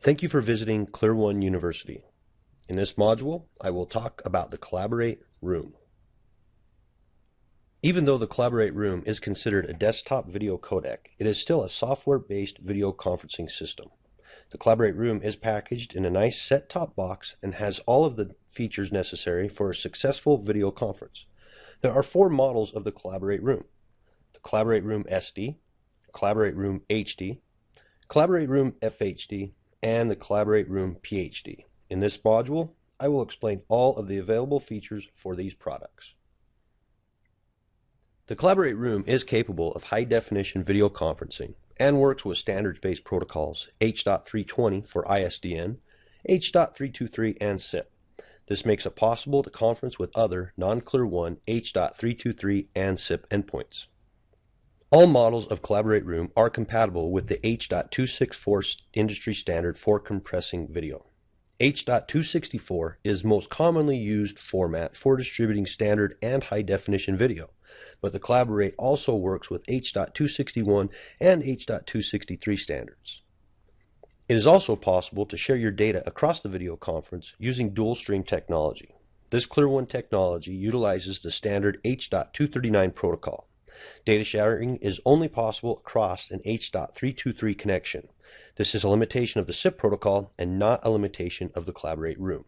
Thank you for visiting Clear One University. In this module, I will talk about the Collaborate Room. Even though the Collaborate Room is considered a desktop video codec, it is still a software-based video conferencing system. The Collaborate Room is packaged in a nice set-top box and has all of the features necessary for a successful video conference. There are 4 models of the Collaborate Room: the Collaborate Room SD, Collaborate Room HD, Collaborate Room FHD, and the Collaborate Room PhD. In this module, I will explain all of the available features for these products. The Collaborate Room is capable of high-definition video conferencing and works with standards-based protocols H.320 for ISDN, H.323, and SIP. This makes it possible to conference with other non-Clear One H.323 and SIP endpoints. All models of Collaborate Room are compatible with the H.264 industry standard for compressing video. H.264 is most commonly used format for distributing standard and high-definition video, but the Collaborate also works with H.261 and H.263 standards. It is also possible to share your data across the video conference using dual stream technology. This Clear One technology utilizes the standard H.239 protocol. Data sharing is only possible across an H.323 connection. This is a limitation of the SIP protocol and not a limitation of the Collaborate Room.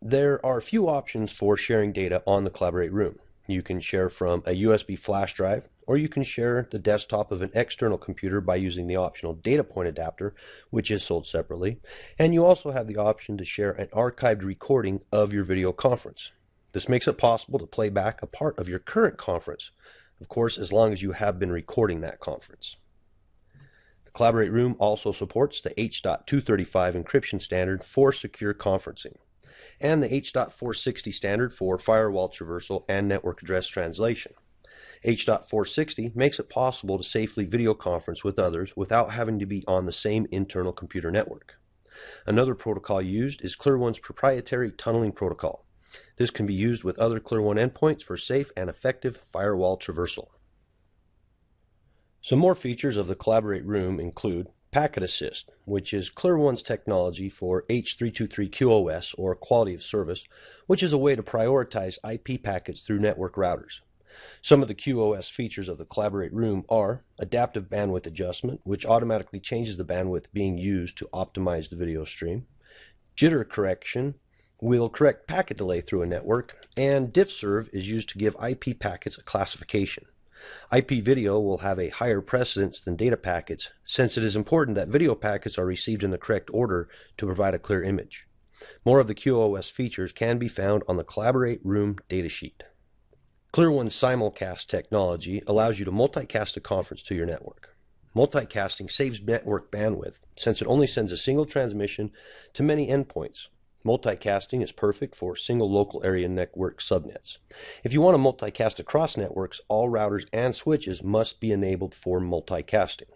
There are a few options for sharing data on the Collaborate Room. You can share from a USB flash drive, or you can share the desktop of an external computer by using the optional data point adapter, which is sold separately, and you also have the option to share an archived recording of your video conference. This makes it possible to play back a part of your current conference, of course, as long as you have been recording that conference. The Collaborate Room also supports the H.235 encryption standard for secure conferencing, and the H.460 standard for firewall traversal and network address translation. H.460 makes it possible to safely video conference with others without having to be on the same internal computer network. Another protocol used is Clear One's proprietary tunneling protocol. This can be used with other Clear One endpoints for safe and effective firewall traversal. Some more features of the Collaborate Room include Packet Assist, which is Clear One's technology for H.323 QoS, or quality of service, which is a way to prioritize IP packets through network routers. Some of the QoS features of the Collaborate Room are adaptive bandwidth adjustment, which automatically changes the bandwidth being used to optimize the video stream, jitter correction will correct packet delay through a network, and diffserv is used to give IP packets a classification. IP video will have a higher precedence than data packets, since it is important that video packets are received in the correct order to provide a clear image. More of the QoS features can be found on the Collaborate Room datasheet. Clear One's simulcast technology allows you to multicast a conference to your network. Multicasting saves network bandwidth, since it only sends a single transmission to many endpoints. Multicasting is perfect for single local area network subnets. If you want to multicast across networks, all routers and switches must be enabled for multicasting.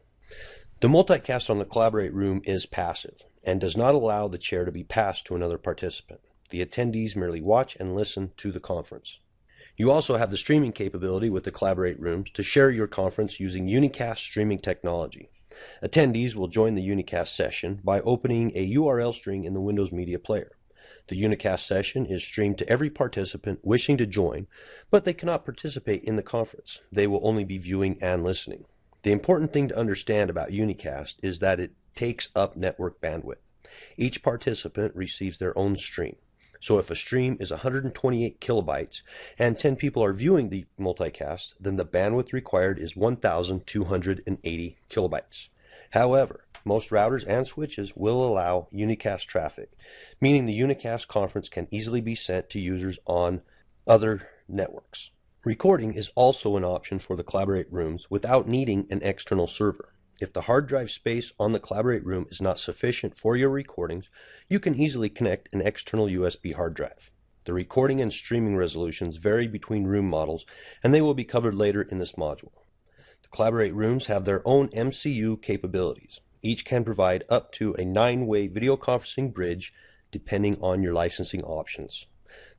The multicast on the Collaborate Room is passive and does not allow the chair to be passed to another participant. The attendees merely watch and listen to the conference. You also have the streaming capability with the Collaborate Rooms to share your conference using unicast streaming technology. Attendees will join the unicast session by opening a URL string in the Windows Media Player. The unicast session is streamed to every participant wishing to join, but they cannot participate in the conference. They will only be viewing and listening. The important thing to understand about unicast is that it takes up network bandwidth. Each participant receives their own stream. So if a stream is 128 kilobytes and 10 people are viewing the multicast, then the bandwidth required is 1,280 kilobytes. However, most routers and switches will allow unicast traffic, meaning the unicast conference can easily be sent to users on other networks. Recording is also an option for the Collaborate Rooms without needing an external server. If the hard drive space on the Collaborate Room is not sufficient for your recordings, you can easily connect an external USB hard drive. The recording and streaming resolutions vary between room models, and they will be covered later in this module. The Collaborate Rooms have their own MCU capabilities. Each can provide up to a 9-way video conferencing bridge depending on your licensing options.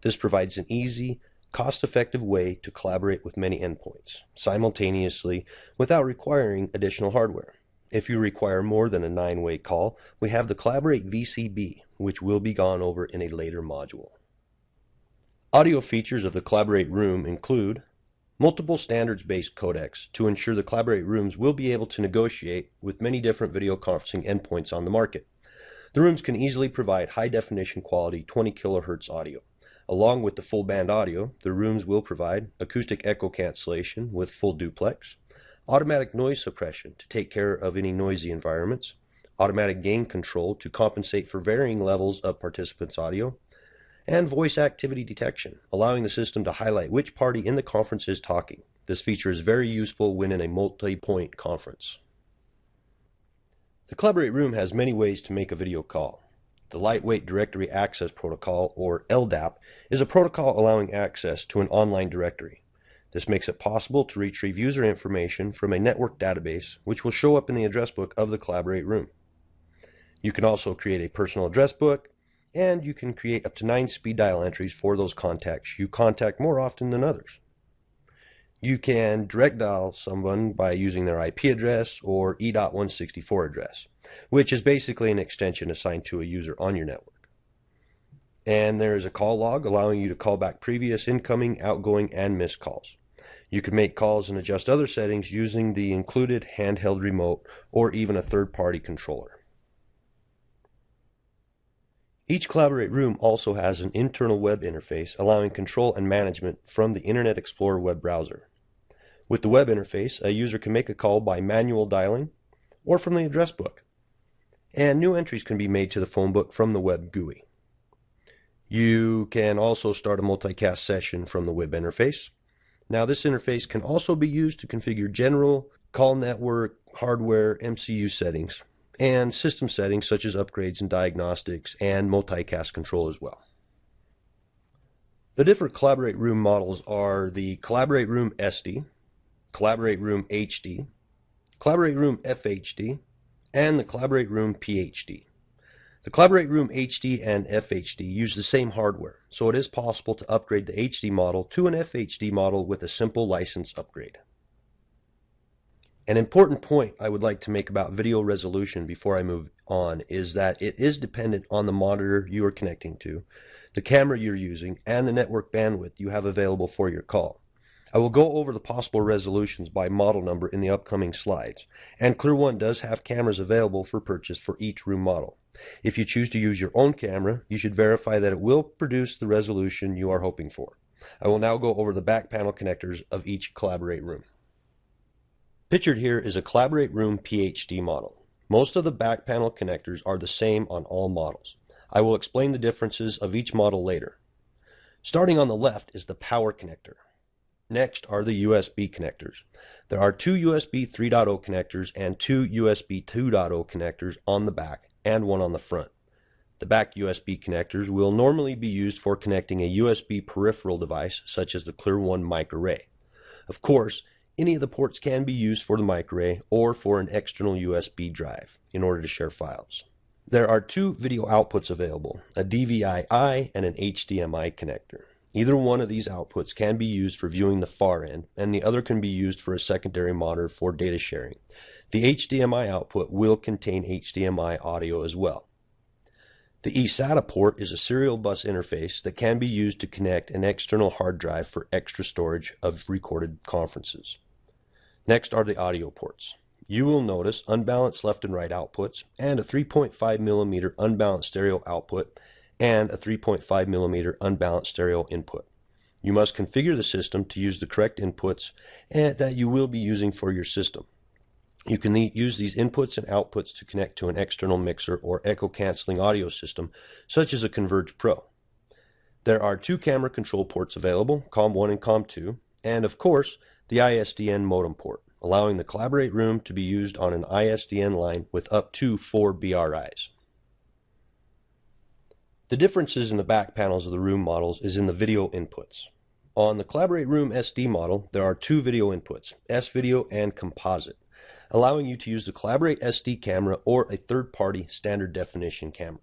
This provides an easy, cost-effective way to collaborate with many endpoints simultaneously without requiring additional hardware. If you require more than a 9-way call, we have the Collaborate VCB, which will be gone over in a later module. Audio features of the Collaborate Room include multiple standards-based codecs to ensure the Collaborate Rooms will be able to negotiate with many different video conferencing endpoints on the market. The rooms can easily provide high-definition quality 20 kHz audio. Along with the full band audio, the rooms will provide acoustic echo cancellation with full duplex, automatic noise suppression to take care of any noisy environments, automatic gain control to compensate for varying levels of participants' audio, and voice activity detection, allowing the system to highlight which party in the conference is talking. This feature is very useful when in a multi-point conference. The Collaborate Room has many ways to make a video call. The Lightweight Directory Access Protocol, or LDAP, is a protocol allowing access to an online directory. This makes it possible to retrieve user information from a network database, which will show up in the address book of the Collaborate Room. You can also create a personal address book, and you can create up to 9 speed dial entries for those contacts you contact more often than others. You can direct dial someone by using their IP address or E.164 address, which is basically an extension assigned to a user on your network. And there is a call log allowing you to call back previous incoming, outgoing, and missed calls. You can make calls and adjust other settings using the included handheld remote or even a third-party controller. Each Collaborate Room also has an internal web interface allowing control and management from the Internet Explorer web browser. With the web interface, a user can make a call by manual dialing or from the address book, and new entries can be made to the phone book from the web GUI. You can also start a multicast session from the web interface. Now, this interface can also be used to configure general call network, hardware, MCU settings, and system settings such as upgrades and diagnostics and multicast control as well. The different Collaborate Room models are the Collaborate Room SD, Collaborate Room HD, Collaborate Room FHD, and the Collaborate Room PHD. The Collaborate Room HD and FHD use the same hardware, so it is possible to upgrade the HD model to an FHD model with a simple license upgrade. An important point I would like to make about video resolution before I move on is that it is dependent on the monitor you are connecting to, the camera you're using, and the network bandwidth you have available for your call. I will go over the possible resolutions by model number in the upcoming slides, and ClearOne does have cameras available for purchase for each room model. If you choose to use your own camera, you should verify that it will produce the resolution you are hoping for. I will now go over the back panel connectors of each Collaborate Room. Pictured here is a Collaborate Room PHD model. Most of the back panel connectors are the same on all models. I will explain the differences of each model later. Starting on the left is the power connector. Next are the USB connectors. There are 2 USB 3.0 connectors and 2 USB 2.0 connectors on the back and one on the front. The back USB connectors will normally be used for connecting a USB peripheral device such as the ClearOne microarray. Of course, any of the ports can be used for the microarray or for an external USB drive in order to share files. There are 2 video outputs available, a DVI-I and an HDMI connector. Either one of these outputs can be used for viewing the far end, and the other can be used for a secondary monitor for data sharing. The HDMI output will contain HDMI audio as well. The eSATA port is a serial bus interface that can be used to connect an external hard drive for extra storage of recorded conferences. Next are the audio ports. You will notice unbalanced left and right outputs and a 3.5mm unbalanced stereo output and a 3.5mm unbalanced stereo input. You must configure the system to use the correct inputs that you will be using for your system. You can use these inputs and outputs to connect to an external mixer or echo canceling audio system such as a Converge Pro. There are 2 camera control ports available, COM1 and COM2, and of course the ISDN modem port, allowing the Collaborate Room to be used on an ISDN line with up to 4 BRIs. The differences in the back panels of the room models is in the video inputs. On the Collaborate Room SD model, there are 2 video inputs, S-Video and Composite, allowing you to use the Collaborate SD camera or a third-party standard definition camera.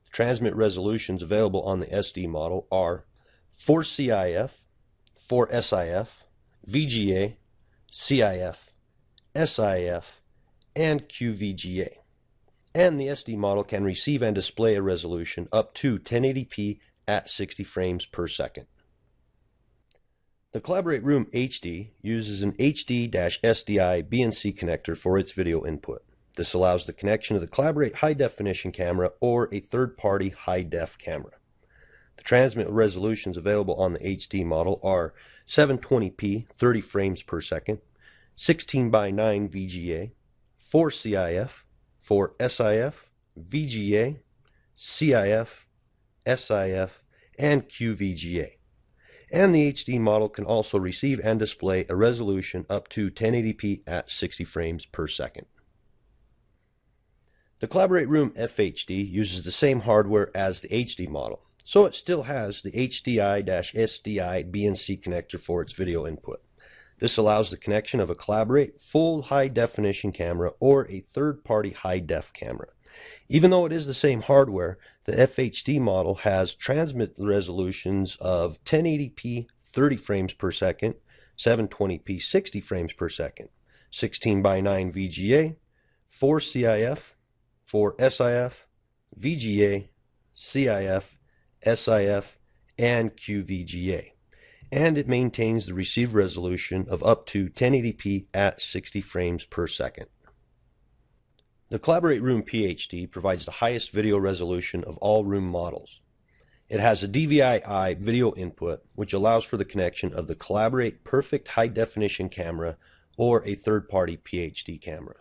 The transmit resolutions available on the SD model are 4 CIF, 4 SIF, VGA, CIF, SIF, and QVGA. And the SD model can receive and display a resolution up to 1080p at 60 frames per second. The Collaborate Room HD uses an HD-SDI BNC connector for its video input. This allows the connection of the Collaborate high-definition camera or a third-party high-def camera. The transmit resolutions available on the HD model are 720p 30 frames per second, 16:9 VGA, 4 CIF, 4 SIF, VGA, CIF, SIF, and QVGA. And the HD model can also receive and display a resolution up to 1080p at 60 frames per second. The Collaborate Room FHD uses the same hardware as the HD model, so it still has the HDI-SDI BNC connector for its video input. This allows the connection of a Collaborate full high-definition camera or a third-party high-def camera. Even though it is the same hardware, the FHD model has transmit resolutions of 1080p 30 frames per second, 720p 60 frames per second, 16:9 VGA, 4 CIF, 4 SIF, VGA, CIF, SIF, and QVGA. And it maintains the received resolution of up to 1080p at 60 frames per second. The Collaborate Room PHD provides the highest video resolution of all room models. It has a DVI-I video input, which allows for the connection of the Collaborate Perfect High Definition camera or a third-party PHD camera.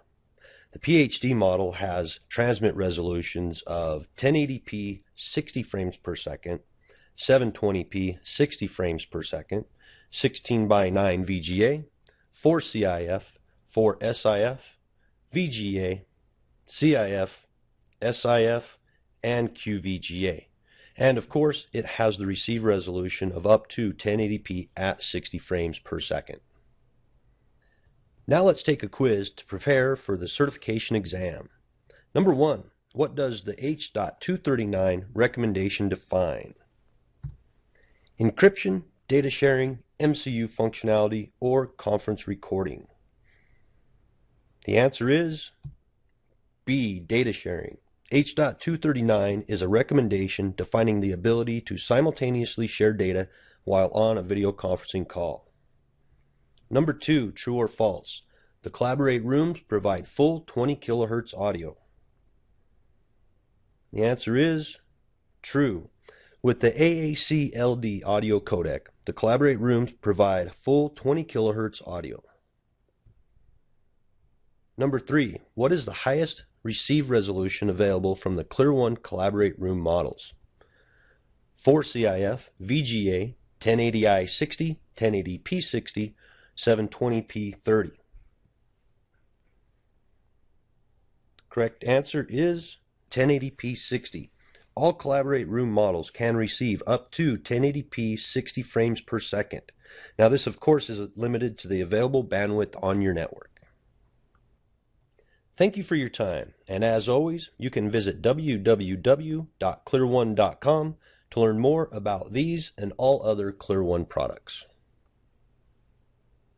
The PHD model has transmit resolutions of 1080p 60 frames per second, 720p 60 frames per second, 16:9 VGA, 4 CIF, 4 SIF, VGA, CIF, SIF, and QVGA. And of course, it has the receive resolution of up to 1080p at 60 frames per second. Now let's take a quiz to prepare for the certification exam. Number 1. What does the H.239 recommendation define? Encryption, data sharing, MCU functionality, or conference recording? The answer is B. Data sharing. H.239 is a recommendation defining the ability to simultaneously share data while on a video conferencing call. Number 2, true or false? The Collaborate rooms provide full 20 kHz audio. The answer is true. With the AAC-LD audio codec, the Collaborate rooms provide full 20 kHz audio. Number 3, what is the highest receive resolution available from the Clear One Collaborate room models? 4 CIF, VGA, 1080i 60, 1080p 60, 720p 30. Correct answer is 1080p 60. All Collaborate room models can receive up to 1080p 60 frames per second. Now this of course is limited to the available bandwidth on your network. Thank you for your time, and as always, you can visit www.clearone.com to learn more about these and all other Clear One products.